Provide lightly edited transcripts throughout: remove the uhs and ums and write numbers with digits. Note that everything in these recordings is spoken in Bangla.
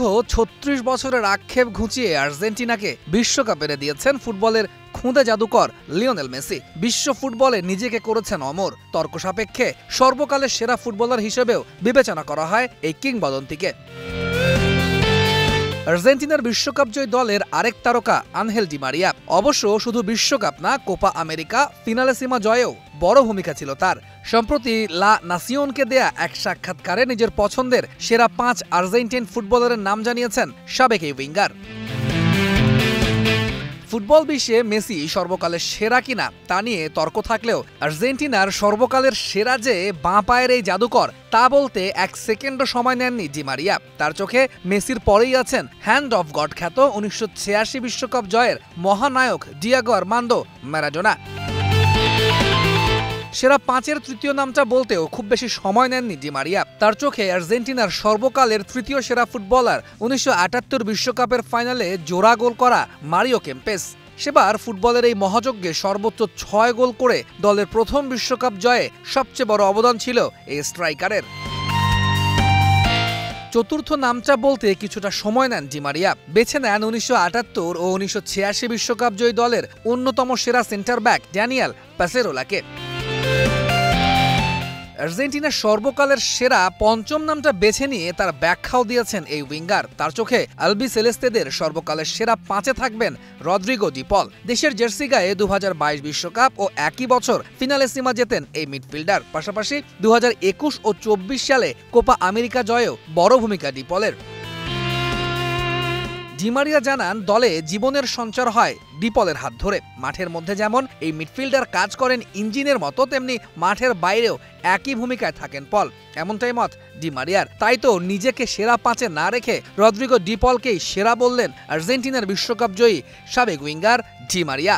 ৩৬ বছরের আক্ষেপ ঘুচিয়ে আর্জেন্টিনাকে বিশ্বকাপ এনে দিয়েছেন ফুটবলের খুদে জাদুকর লিওনেল মেসি। বিশ্ব ফুটবলে নিজেকে করেছেন অমর। তর্ক সাপেক্ষে সর্বকালের সেরা ফুটবলার হিসেবেও বিবেচনা করা হয় এই কিংবদন্তিকে। আর্জেন্টিনার বিশ্বকাপ জয়ী দলের আরেক তারকা আনহেল ডি মারিয়া। অবশ্য শুধু বিশ্বকাপ না, কোপা আমেরিকা ফিনালেসিমা জয়েও বড় ভূমিকা ছিল তার। সম্প্রতি লা নাসিওনকে দেয়া এক সাক্ষাৎকারে নিজের পছন্দের সেরা 5 আর্জেন্টিন ফুটবলারের নাম জানিয়েছেন সাবেক এই উইঙ্গার। ফুটবল বিশ্বে মেসি সর্বকালের সেরা কিনা তা নিয়ে তর্ক থাকলেও আর্জেন্টিনার সর্বকালের সেরা যে বাঁ পায়ের এই জাদুকর তা বলতে এক সেকেন্ডও সময় নেননি ডি মারিয়া। তার চোখে মেসির পরেই আছেন হ্যান্ড অফ গড খ্যাত 1986 বিশ্বকাপ জয়ের মহানায়ক ডিয়েগো আর্মান্দো ম্যারাডোনা। সেরা 5-এর তৃতীয় নামটা বলতেও খুব বেশি সময় নেননি ডি মারিয়া। তার চোখে আর্জেন্টিনার সর্বকালের তৃতীয় সেরা ফুটবলার 1978 বিশ্বকাপের ফাইনালে জোড়া গোল করা মারিও কেম্পেস। সেবার ফুটবলের এই মহাযজ্ঞে সর্বোচ্চ 6 গোল করে দলের প্রথম বিশ্বকাপ জয়ে সবচেয়ে বড় অবদান ছিল এই স্ট্রাইকারের। চতুর্থ নামটা বলতে কিছুটা সময় নেন ডি মারিয়া। বেছে নেন 1978 ও 1986 বিশ্বকাপ জয়ী দলের অন্যতম সেরা সেন্টার ব্যাক ড্যানিয়েল পাসেরোলাকে। আর্জেন্টিনার সর্বকালের সেরা পঞ্চম নামটা বেছে নিয়ে তার ব্যাখ্যাও দিয়েছেন এই উইঙ্গার। তার চোখে আলবি সেলেস্তেদের সর্বকালের সেরা 5-এ থাকবেন রদ্রিগো ডি পল। দেশের জার্সি গায়ে 2022 বিশ্বকাপ ও একই বছর ফিনালেসিমা জেতেন এই মিডফিল্ডার। পাশাপাশি 2021 ও 24 সালে কোপা আমেরিকা জয়েও বড় ভূমিকা ডি পলের। ডি মারিয়া জানান, দলে জীবনের সঞ্চার হয় ডিপলের হাত ধরে। মাঠের মধ্যে যেমন এই মিডফিল্ডার কাজ করেন ইঞ্জিনের মতো, তেমনি মাঠের বাইরেও একই ভূমিকায় থাকেন পল। এমনটাই মত ডি মারিয়ার। তাই তো নিজেকে সেরা 5-এ না রেখে রদ্রিগো ডি পলকেই সেরা বললেন আর্জেন্টিনার বিশ্বকাপ জয়ী সাবেক উইঙ্গার ডি মারিয়া।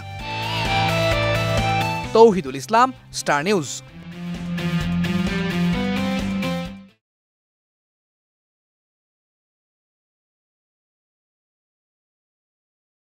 তৌহিদুল ইসলাম, স্টার নিউজ।